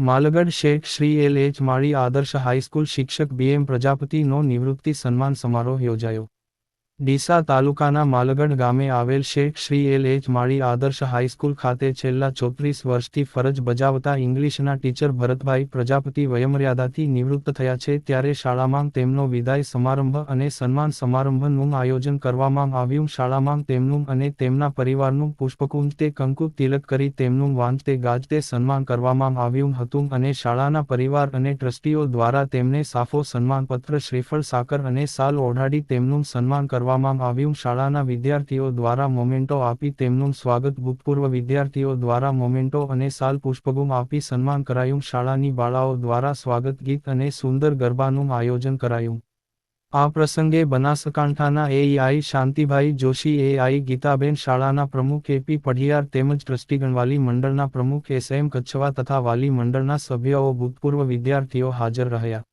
માલગઢ શેઠ શ્રી એલ.એચ. માળી આદર્શ હાઈસ્કૂલ શિક્ષક બી.એમ. પ્રજાપતિનો નિવૃત્તિ સન્માન સમારોહ યોજાયો. ડીસા તાલુકાના માલગઢ ગામે આવેલ શેઠ શ્રી એલ.એચ. માળી આદર્શ હાઈસ્કૂલ ખાતે છેલ્લા 34 વર્ષથી ફરજ બજાવતા ઇંગ્લિશના ટીચર ભરતભાઈ પ્રજાપતિ વયમર્યાદાથી નિવૃત્ત થયા છે ત્યારે શાળામાં તેમનો વિદાય સમારંભ અને સન્માન સમારંભનું આયોજન કરવામાં આવ્યું. શાળામાં તેમનું અને તેમના પરિવારનું પુષ્પકુંજ તે કંકુ તિલક કરી તેમનું વાંજતે ગાજતે સન્માન કરવામાં આવ્યું હતું અને શાળાના પરિવાર અને ટ્રસ્ટીઓ દ્વારા તેમને સાફો સન્માનપત્ર શ્રીફળ સાકર અને શાલ ઓઢાડી તેમનું સન્માન કરવામાં આવ્યું. શાળાના વિદ્યાર્થીઓ દ્વારા મોમેન્ટો આપી તેમનું સ્વાગત ભૂતપૂર્વ વિદ્યાર્થીઓ દ્વારા મોમેન્ટો અને શાલ પુષ્પગુચ્છ આપી સન્માન કરાયું. શાળાની બાળાઓ દ્વારા સ્વાગત ગીત અને સુંદર ગરબાનું આયોજન કરાયું. આ પ્રસંગે બનાસકાંઠાના એઈઆઈ શાંતિભાઈ જોશી, એઆઈ ગીતાબેન, શાળાના પ્રમુખ એપી પઢિયાર તેમજ ટ્રસ્ટીગણ, વાલી મંડળના પ્રમુખ એસ.એમ. કચ્છવા તથા વાલી મંડળના સભ્યોઓ ભૂતપૂર્વ વિદ્યાર્થીઓ હાજર રહ્યા.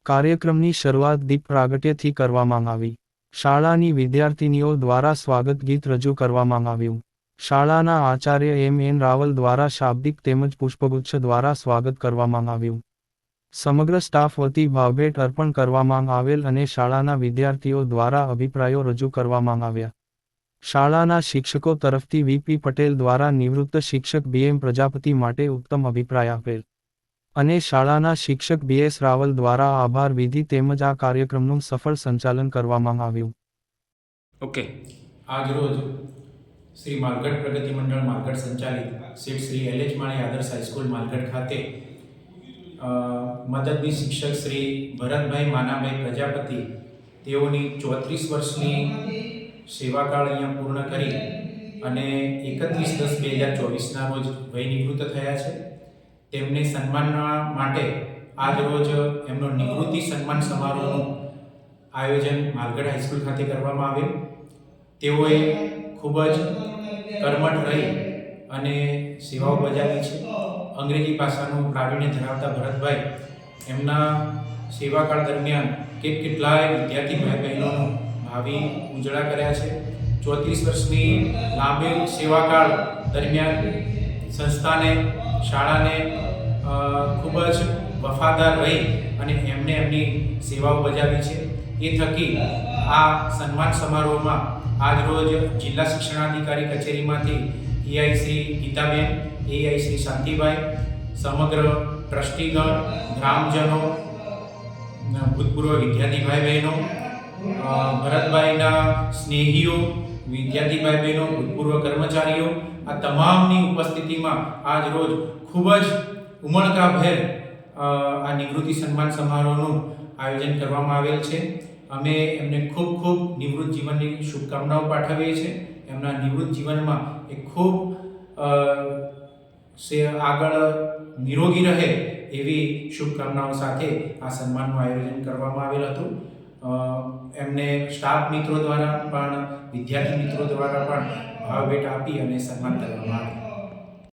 કાર્યક્રમની શરૂઆત દીપ પ્રાગટ્યથી કરવામાં આવી. શાળાની વિદ્યાર્થિનીઓ દ્વારા સ્વાગત ગીત રજૂ કરવામાં આવ્યું. શાળાના આચાર્ય એમ.એન. રાવલ દ્વારા શાબ્દિક તેમજ પુષ્પગુચ્છ દ્વારા સ્વાગત કરવામાં આવ્યું. સમગ્ર સ્ટાફ વતી ભાવભેટ અર્પણ કરવામાં આવેલ અને શાળાના વિદ્યાર્થીઓ દ્વારા અભિપ્રાયો રજૂ કરવામાં આવ્યા. શાળાના શિક્ષકો તરફથી વી.પી. પટેલ દ્વારા નિવૃત્ત શિક્ષક બી.એમ. પ્રજાપતિ માટે ઉત્તમ અભિપ્રાય આપેલ અને શાળાના શિક્ષક બી.એસ. રાવલ દ્વારા આભાર વિધિ તેમજ આ કાર્યક્રમનું સફળ સંચાલન કરવામાં આવ્યું. ઓકે, આજ રોજ શ્રી માલગઢ પ્રગતિ મંડળ માલગઢ સંચાલિત શેઠ શ્રી એલ.એચ. માળી આદર્શ હાઈસ્કૂલ માલગઢ ખાતે મદદની શિક્ષક શ્રી ભરતભાઈ માનાભાઈ પ્રજાપતિ તેઓની 34 વર્ષની સેવાકાળ અહીંયા પૂર્ણ કરી અને 31/10/2024ના રોજ વય નિવૃત્ત થયા છે. તેમને સન્માનવા માટે આજ રોજ એમનો નિવૃત્તિ સન્માન સમારોહનું આયોજન માલગઢ હાઈસ્કૂલ ખાતે કરવામાં આવેલ. તેઓએ ખૂબ જ કર્મઠ રહી અને સેવાઓ બજાવી છે. અંગ્રેજી ભાષાનું પ્રાવીણ્ય ધરાવતા ભરતભાઈ એમના સેવાકાળ દરમિયાન કેટલાય વિદ્યાર્થી ભાઈ બહેનોનું ભાવિ ઉજળા કર્યા છે. 34 વર્ષની લાંબી સેવાકાળ દરમિયાન સંસ્થાને, શાળાને ખૂબ જ વફાદાર રહી અને એમને એમની સેવાઓ બજાવી છે. એ થકી આ સન્માન સમારોહમાં આજ રોજ જિલ્લા શિક્ષણાધિકારી કચેરીમાંથી એઆઈ શ્રી ગીતાબેન, એઆઈ શ્રી શાંતિભાઈ, સમગ્ર ટ્રસ્ટીગણ, ગ્રામજનો, ભૂતપૂર્વ વિદ્યાર્થી ભાઈ બહેનો, ભરતભાઈના સ્નેહીઓ, વિદ્યાર્થી ભાઈ બહેનો, ભૂતપૂર્વ કર્મચારીઓ, આ તમામની ઉપસ્થિતિમાં આજ રોજ ખૂબ જ ઉમળકાભેર આ નિવૃત્તિ સન્માન સમારોહનું આયોજન કરવામાં આવેલ છે. અમે એમને ખૂબ ખૂબ નિવૃત્ત જીવનની શુભકામનાઓ પાઠવીએ છીએ. એમના નિવૃત્ત જીવનમાં એ ખૂબ આગળ નિરોગી રહે એવી શુભકામનાઓ સાથે આ સન્માનનું આયોજન કરવામાં આવેલ હતું. એમને સ્ટાફ મિત્રો દ્વારા પણ, વિદ્યાર્થી મિત્રો દ્વારા પણ ભાવભેટ આપી અને સન્માન કરવામાં આવ્યું.